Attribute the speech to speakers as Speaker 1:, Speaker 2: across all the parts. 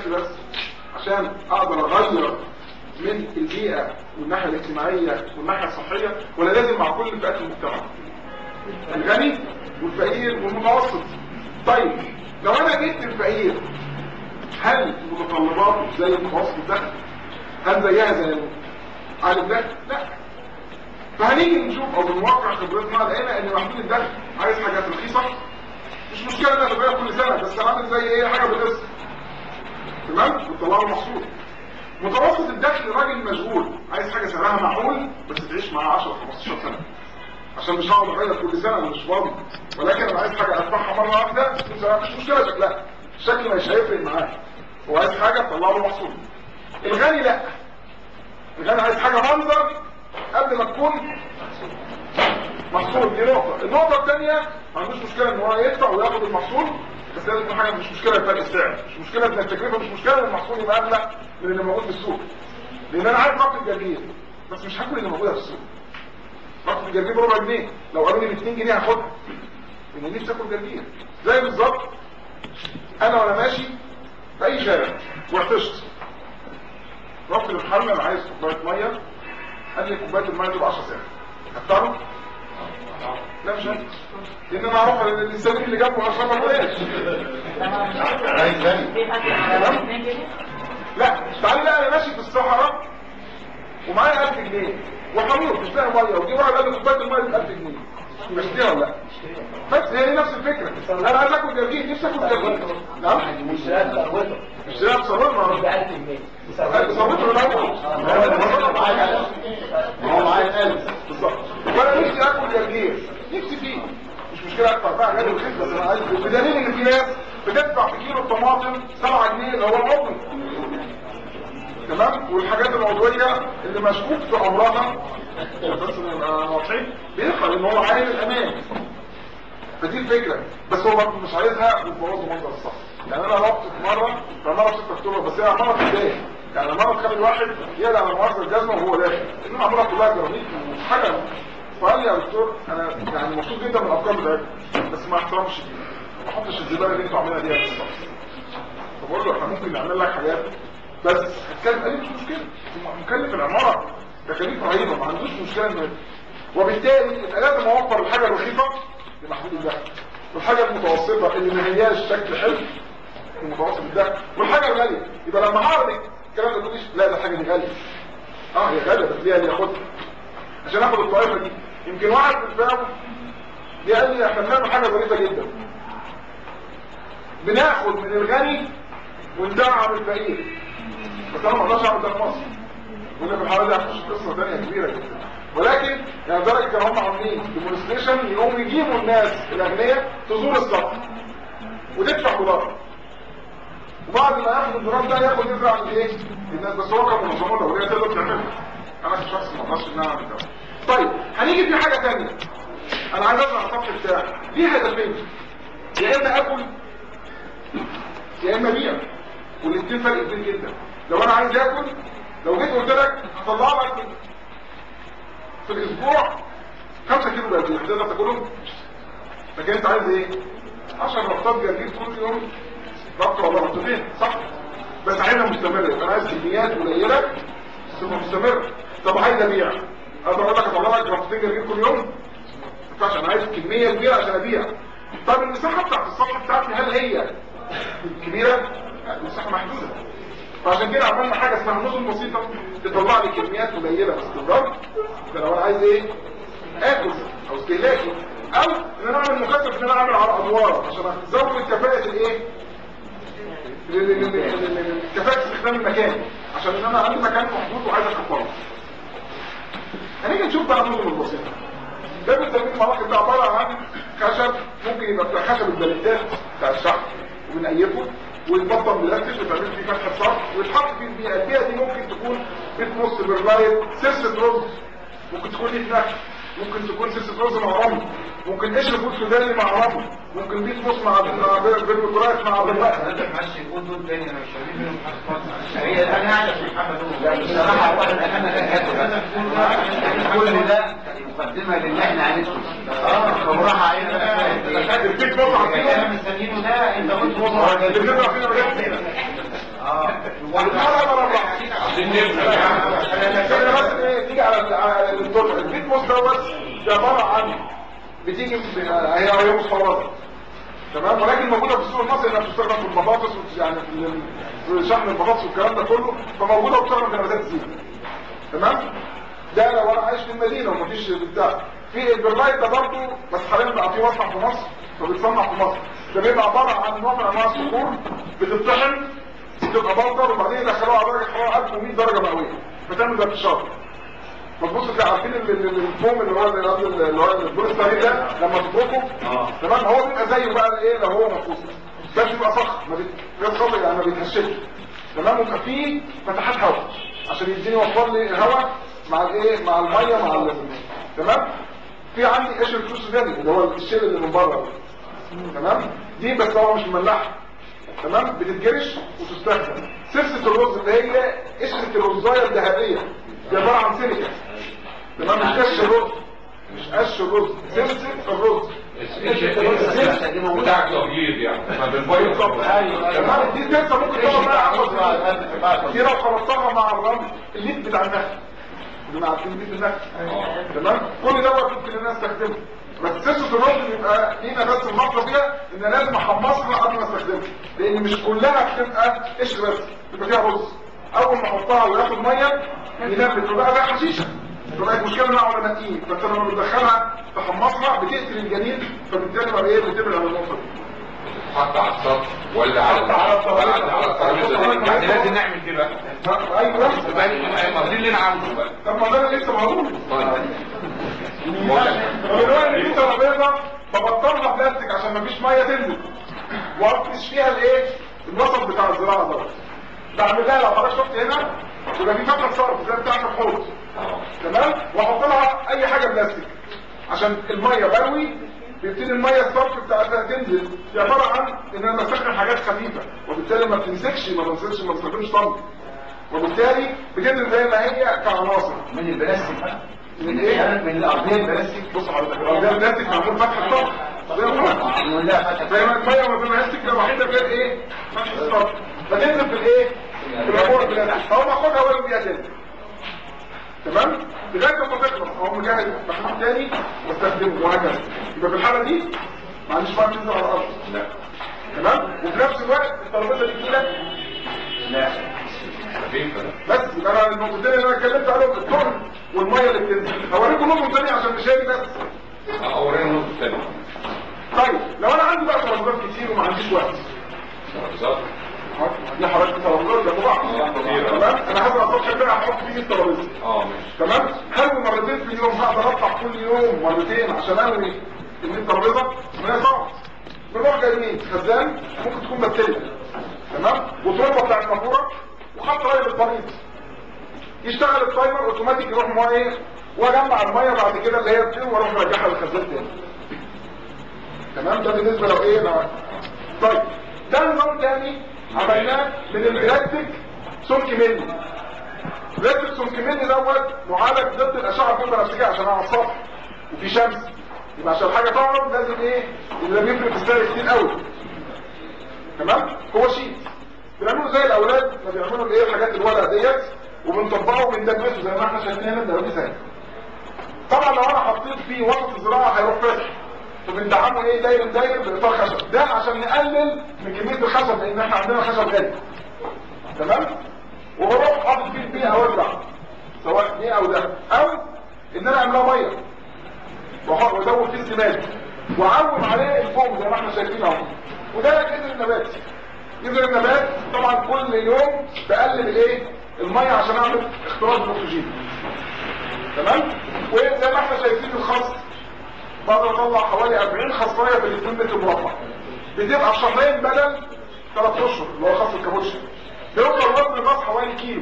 Speaker 1: الدخل بس عشان اقدر اغير من البيئة والناحية الاجتماعية والناحية الصحية، ولا لازم مع كل فئات المجتمع؟ الغني والفقير والمتوسط. طيب لو انا جبت الفقير، هل متطلباته زي متوسط الدخل؟ هل زيها زي عالي الدخل؟ لا. فهنيجي نشوف او من واقع خبرتنا لقينا ان محدود الدخل عايز حاجات رخيصه، مش مشكله انها تغير كل سنه، بس عامل زي ايه، حاجه بالقسط، تمام، بتطلعه محصول. متوسط الدخل راجل مشغول عايز حاجه سعرها معقول بس تعيش معاه 10 15 سنه، عشان مش هقعد اغير كل سنه، انا مش فاضي، ولكن انا عايز حاجه ادفعها مره واحده مش مشكله شكلها، الشكل مش هيفرق معاه، هو عايز حاجه تطلع له محصول. الغني لا، الغني عايز حاجه منظر قبل ما تكون محصول. دي نقطه. النقطه الثانيه ما عندوش مشكله ان هو يدفع وياخد المحصول، بس لازم تكون حاجه، مش مشكله فرق السعر، مش مشكله ان التكلفه، مش مشكله ان المحصول يبقى اغلى من اللي موجود في السوق، لان انا عارف رقم الجرجير بس مش هاكل اللي موجوده في السوق. رقم الجرجير بربع جنيه، لو قالوا لي ب 2 جنيه هاخدها، لان نفسي اكل جرجير. زي بالظبط انا وانا ماشي في اي شارع وعطشت، رحت للمحل انا عايز كوبايه ميه، قال لي كوبايه الميه دي ب 10 سنت، هدفعه؟ لا مش هدفع، لان انا هروح للسبيل اللي جنبه اشربها بلاش. لا تعالى، لا انا ماشي في الصحراء ومعايا 1000 جنيه وحمير مش لاقي ميه، وجي واحد قال لي كوبايه الميه ب 1000 جنيه، مشتريها ولا لا؟ بس هي نفس الفكره، انا عايز اكل جرجير، نفسي اكل جرجير. نعم مش لاقي تصرفها ب 1000 جنيه صرفته الاول، هو معايا 1000 بالظبط، وانا نفسي اكل جرجير، نفسي فيه، مش مشكله ادفع بقى غالي ورخيص، بس انا عايز، بدليل ان في ناس بتدفع في كيلو الطماطم 7 جنيه اللي هو العضوي، تمام، والحاجات العضويه اللي مشكوك في امرها بس نبقى واضحين بيدفع لان هو عايز الامان. فدي الفكره، بس هو مش عايزها وتبوظ منظر الصح. يعني انا رحت في مره، فمره 6 اكتوبر، بس هي مره في البدايه، يعني مره تخلي الواحد يقلع على مؤخر الجزمه وهو داخل، لان عمرها كلها جرانيت وحاجه. فقال لي يا دكتور انا يعني مبسوط جدا من الافكار بتاعتكم، بس ما احترمش دي، ما احطش الزباله اللي انتوا عاملينها دي بالظبط. فبقول له احنا ممكن نعمل لك حاجات بس هتكلم، قال لي مش مشكله، مكلف العماره تكاليف رهيبه، ما عندوش مشكله انه، وبالتالي يبقى لازم اوفر الحاجه الرخيصه لمحدود الدخل، والحاجه المتوسطه اللي ما هياش شكل حلو المتوسط الدخل، والحاجه الغاليه. يبقى لما هعرض الكلام ده تقوليش لا ده الحاجه دي غاليه، هي غاليه بس ليها اللي ياخدها عشان اخد الطائفه دي. يمكن واحد في الفاهم قال لي احنا بنعمل حاجه ظريفه جدا، بناخد من الغني وندعم الفقير، بس انا ما اقدرش اعمل ده في مصر، وإن في الحالة دي هتخش قصة ثانية كبيرة جدا، ولكن يعني درجة كانوا هم عاملين ديمونستريشن يقوموا يجيبوا الناس الأغنياء تزور السطح وتدفع دولار، وبعد ما ياخد الدولار ده ياخد يزرع الايه؟ الناس، بس هو كان منظمات دولية تقدر تعملها، أنا كشخص ما اقدرش إن أنا أعمل ده. طيب هنيجي في حاجة ثانية، أنا عايز أزرع السطح بتاعي، ليه هدفين؟ يا إما آكل يا إما أبيع، والاثنين فرق كبير جدا. لو أنا عايز آكل، لو جيت قلت لك هطلع لك في الاسبوع 5 كيلو جرجير، هتقدر تاكلهم؟ لكن انت عايز ايه؟ 10 ربطات جرجير كل يوم، ربطه ولا ربطتين، صح؟ بس عايزها مستمره، انا عايز كميات قليله ثم مستمره. طب عايز ابيع، اقدر اقول لك اطلع لك ربطتين جرجير كل يوم؟ ما ينفعش، انا عايز كميه كبيره عشان ابيع. طب المساحه بتاعت السطح بتاعتي هل هي كبيره؟ المساحه محدوده، فعشان كده عملنا حاجه اسمها نظم بسيطه تطلع لي كميات قليله باستمرار. ده لو انا عايز ايه؟ اكل او استهلاكي، او ان انا اعمل مكثف، ان انا اعمل على ادوار عشان ازود كفاءه الايه؟ كفاءه استخدام المكان، عشان ان انا عندي مكان محدود وعايز اكبره. هنيجي نشوف بقى النظم البسيطه. ده بنسميه المراكب، ده عباره عن خشب، ممكن يبقى بتاع خشب البليتات بتاع الشحن وبنقيفه، ويتبطن بلاستيك وتعمل فيه فتحه صرف ويتحط فيه البيئه. البيئه دي ممكن تكون بيت نص برلايت، سلسله رز، ممكن تكون ليه نخل، ممكن تكون سلسله رز مع رمل، ممكن قشر فول سوداني مع رمل، ممكن بيت نص مع بالبكرايت مع بالبقى.
Speaker 2: انت ماشي يقول دول تاني انا مش شايفين منهم حاجه خالص. هي انا قاعده في محمد دول بصراحه واحد انا كل ده مقدمه للي احنا هندخل وراح علينا
Speaker 1: البيت نص
Speaker 2: احنا مستنيينه ده. انت قلت
Speaker 1: اللي بنزرع فينا بجد فينا الجلوكوز دوت عباره عن بتيجي هي مستورده تمام، ولكن موجوده في السوق المصري انها بتستخدم في البطاطس يعني في شحن البطاطس والكلام ده كله، فموجوده وبتستخدم في نباتات الزيت تمام. ده لو انا عايش في المدينه ومفيش بتاع. في البرلايت ده برضه بس حاليا بقى في مصنع في مصر فبيتصنع في مصر، ده بيبقى عباره عن نوع من انواع الصخور بتطحن بتبقى بودر وبعدين يدخلوها على درجه حراره 1100 درجه مئويه فتعمل زي الفشار. فتبص تلاقي عارفين الفوم اللي هو البوليسترين ده لما تفركه تمام هو بيبقى زيه بقى ايه لو هو مفروض بس بيبقى صخر يعني ما بيتهشش تمام، ويبقى فيه فتحات هواء عشان يديني يوفر لي الهواء مع الايه مع الميه مع تمام. في عندي قشر الفلوس الثاني اللي هو الشيل اللي من بره تمام، دي بس هو مش مملحه تمام، بتتجرش وتستخدم. سلسله الرز اللي هي قشره الرزايه الذهبيه دي عباره عن سيليكا تمام، مش قش الرز مش قش الرز، سلسله الرز
Speaker 3: بتاع التبييض يعني ما بنبيض
Speaker 1: تمام. دي سلسله ممكن تقعد دي لو خلطتها مع الرمل الليد بتاع النخل اللي مع الليد النخل تمام، كل دوت ممكن الناس تستخدمه. بس سلسله الرز بيبقى لينا بس المطلب فيها ان لازم احمصها قبل ما استخدمها، لان مش كلها بتبقى قشر بس، بيبقى فيها رز. اول ما احطها وياخد ميه ينبت وبقى زي حشيشه، فبقت مشكله ان انا اقعد انقيه. بس لما بتدخلها تحمصها بتقتل الجنين، فبالتالي بقى ايه بتبعد عن النقطه دي.
Speaker 3: حتى على السطح ولا على الترابيزه يعني لازم نعمل كده بقى.
Speaker 1: ايوه
Speaker 3: ما دي اللي انا عاوزه بقى.
Speaker 1: طب ما ده انا لسه بقول
Speaker 3: طيب
Speaker 1: دلوقتي دي ترابيزه فبطلها بلاستيك عشان مفيش ميه تنزل وافرش فيها الايه الوسط بتاع الزراعه دوت. بعملها لو حضرتك شفت هنا يبقى في فتحه صرف زي بتاعت الحوض تمام، واحط لها اي حاجه بلاستيك عشان الميه بروي بيبتدي الميه الصرف بتاعتها تنزل. دي عباره عن ان انا بستخدم حاجات خفيفه وبالتالي ما بتمسكش ما بستخدمش طن، وبالتالي بتنزل زي ما هي كعناصر.
Speaker 2: من البلاستيك بقى
Speaker 1: من ايه؟
Speaker 2: من الارضيه البلاستيك.
Speaker 1: بص حضرتك الارضيه البلاستيك معمول فتحه صرف زي ما الميه ما بتمسك الوحيده غير ايه؟ فتحه الصرف فتنزل في الايه؟ في العبوه البلاستيك. اول ما اخدها اول بيها تاني تمام لغايه ما تخلص اقوم مجهز محلول تاني واستخدمه وهكذا. يبقى في الحاله دي ما عنديش ميه تنزل على الارض لا تمام، وفي نفس الوقت الترابيزه دي تقيله لا بس. يبقى انا النقطتين اللي انا اتكلمت عليهم التقل والميه اللي بتنزل هوريكم نقطه ثانيه عشان مش هاجي بس
Speaker 3: اورينا نقطه ثانيه.
Speaker 1: طيب لو انا عندي بقى ترابيزات كتير وما عنديش وقت دي حضرتك ترابيزات ده طبعا تمام، انا هبقى الصبح كده هحط فيه الترابيزه
Speaker 3: ماشي
Speaker 1: تمام. هل مرتين في اليوم هقدر اطلع كل يوم مرتين عشان انوي ان الترابيزه ما هي صعب. بنروح جايبين خزان ممكن تكون بكتيريا تمام وتربه بتاع النافوره وحط رايه بالبريد يشتغل التايمر اوتوماتيك يروح ميه واجمع الميه بعد كده اللي هي بتطير واروح ارجعها للخزان تاني تمام. ده بالنسبه لو ايه لو طيب ده نظام تاني عملناه من البلاستيك سمك ملي. بلاستيك سمك ملي دوت معالج ضد الاشعه البنفسجيه عشان على السطح وفي شمس، يبقى عشان حاجه تقعد لازم ايه اللي بيفرق في السعر كتير قوي تمام. هو شيت بنعمله زي الاولاد ما بيعملوا الايه الحاجات الورق ديت وبنطبقه وبندبسه زي ما احنا شايفين هنا ده زي. طبعا لو انا حطيت فيه وسط الزراعه هيروح فاتح، فبندعمه ايه داير باطار خشب ده عشان نقلل من كميه الخشب لان احنا عندنا خشب غالي تمام. وبروح حاطط فيه البيئه وازرع سواء دي او ده، او ان انا اعملها ميه وازود فيه السماد واعوم عليه الفوم زي ما احنا شايفين اهو. وده جذر النبات. جذر النبات طبعا كل يوم بقلل الايه الميه عشان اعمل اختراق الاكسجين تمام. وزي ما احنا شايفين الخص بقدر اطلع حوالي 40 خصايه في 2 متر مربع بتبقى في شهرين بدل 3 اشهر اللي هو خص الكابوتشا. بيوصل وزن الراس حوالي كيلو،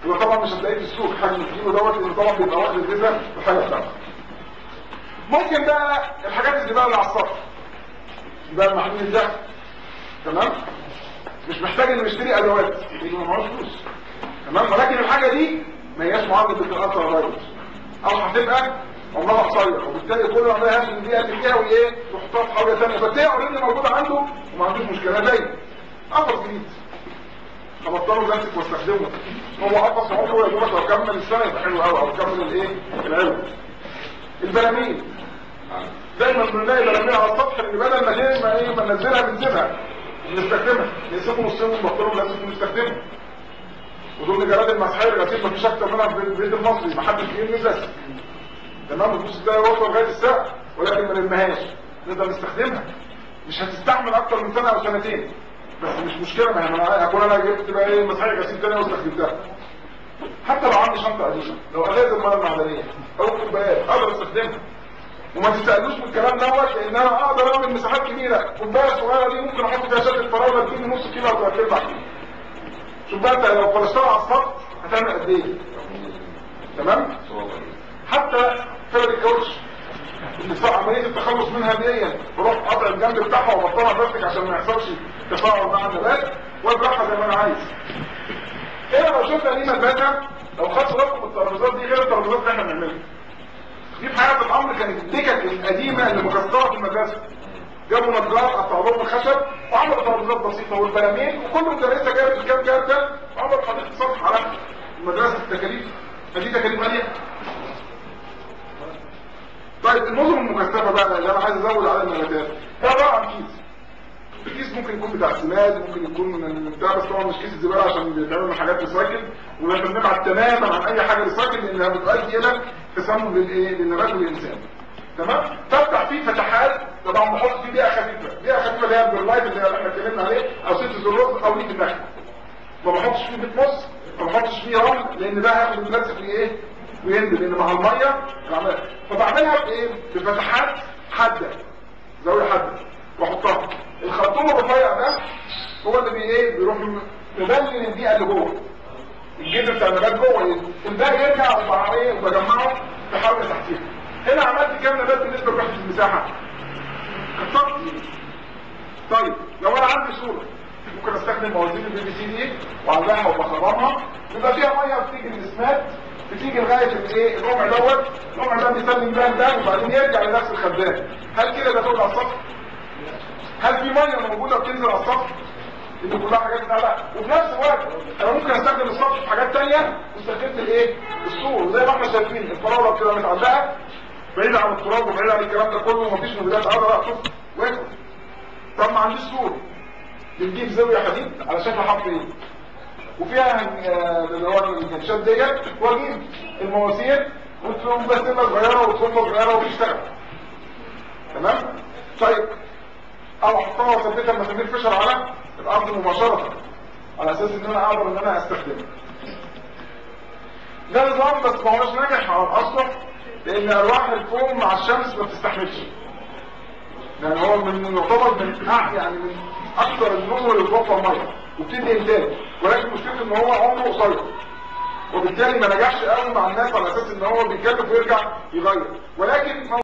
Speaker 1: وطبعا مش هتلاقيه في السوق حجم الكيلو دوت لان طبعا بيبقى واخد الجزء الحاجه بتاعته. ممكن بقى الحاجات اللي بقى على السطح يبقى المحلول الزهر تمام، مش محتاج ان نشتري ادوات لان ما معهوش فلوس تمام. ولكن الحاجه دي ما هياش معرضه للتاثر الرايد او هتبقى عمرها قصير وبالتالي كل ما يهاجم البيئه تديها وايه تحطها في حاجه ثانيه بس هي اوريدي موجوده عنده وما عندوش مشكله. زي قفص جديد هبطله بلاستيك واستخدمه، هو قفص عمره يا دوبك لو كمل السنه يبقى حلو قوي او كمل الايه العلم البراميل دايما بنلاقي براميل على السطح اللي بدل ما ننزلها بنسيبها بنستخدمها، نسيبهم نصين ونبطلهم لازم نستخدمهم. ودول نجارات المسحيه الغسيل مفيش اكتر منها في البيت المصري، محدش بيلمس بس تمام. الفلوس ده يوصل لغايه الساعه ولكن ما نلمهاش، نقدر نستخدمها. مش هتستحمل اكتر من سنه او سنتين، بس مش مشكله. ما انا اكون انا جبت بقى ايه مسحيه غسيل تاني واستخدمتها. حتى لو عندي شنطه قديمه، لو ازاز الميه المعدنيه او كوبايات اقدر استخدمها. وما تستقلوش من الكلام دوت، لان انا اقدر اعمل مساحات كبيره. كوبايه صغيره دي ممكن احط فيها شكل فراوله تجيب نص كيلو او 3/4 كيلو. شوف بقى انت لو فرشتها على السطح هتعمل قد ايه؟ تمام؟ حتى فرد الكاوتش اللي صار عمليه التخلص منها نهائيا، بروح قطع الجنب بتاعها وبطلها بلاستيك عشان ما يحصلش تفاعل مع النبات وابرحها زي ما انا عايز. هنا لو شفنا دي مدرسه، لو خدتوا بالكم الترابيزات دي غير الترابيزات اللي احنا بنعملها. دي في حياه الامر كانت الدكك القديمه اللي مكسره في المدرسه. جابوا نجار قطعوا لهم الخشب وعملوا ترابيزات بسيطه والبلامين، وكل مدرسه جابت كام جرده وعملوا حديقه سطح على المدرسه. التكاليف فدي تكاليف غاليه. طيب النظم المكثفه بقى اللي انا عايز ازود على النباتات، ده عباره عن كيس. الكيس ممكن يكون بتاع سماد، ممكن يكون من بتاع، بس طبعا مش كيس الزباله عشان بيتعمل من حاجات ريسايكل، ولما بنبعد تماما عن اي حاجه ريسايكل لانها بتؤدي الى تسمم للنبات والانسان. تمام؟ تفتح فيه فتحات، طبعا بحط فيه بيئه خفيفه، بيئه خفيفه اللي هي البرلايت اللي احنا اتكلمنا عليه، او سيتس الرز او ليك النخل. ما بحطش فيه بيت مص، ما بحطش فيه رمل، لان ده هياخد البلاستيك ايه؟ وينزل، لان مع الميه العمليه. فبعملها بايه؟ بفتحات حاده، زاويه حاده، واحطها. الخرطوم الرفيع ده هو اللي بيروح مبلل البيئه اللي جوه. الجذر بتاع النبات جوه الباقي يرجع وبجمعه في حاجه تحتيها. هنا عملت كام نبات بالنسبه لوحده المساحه؟ كترت. طيب لو انا عندي صوره ممكن استخدم موازين الBVC دي واعلقها وبخرمها، يبقى فيها ميه بتيجي للاسمات، بتيجي لغايه الايه؟ الرمع دوت، الرمع ده بيسلم ده وبعدين يرجع لنفس الخزان. هل كده ده فوق على السطح؟ هل في ميه موجوده بتنزل على السطح؟ دي كلها حاجات لا. وفي نفس الوقت انا ممكن استخدم السطح في حاجات ثانيه واستخدمت الايه؟ السور، زي ما احنا شايفين الفراوله كده متعلقه بعيد عن التراب وبعيد عن الكلام ده كله ومفيش مبيدات، اقدر اقطف واكل. طب ما عنديش سور، بنجيب زاويه حديد على شكل حرف ايه؟ وفيها اللي هو الكنشات ديت، واجيب المواسير وتقوم بسمه صغيره وتقوم صغيره وتشتغل. تمام؟ طيب او احطها واثبتها مسامير فشل على الارض مباشره على اساس ان انا اقدر ان انا استخدمها. ده نظام بس ما هوش ناجح على الاصل، لان ارواح الفوم مع الشمس ما بتستحملش. يعني هو يعتبر من يعني من اكثر النمو اللي بتوفر ميه وبتدي انتاج، ولكن مشكلته ان هو عمره قصير، وبالتالي ما نجحش قوي مع الناس على اساس ان هو بيكلف ويرجع يغير. ولكن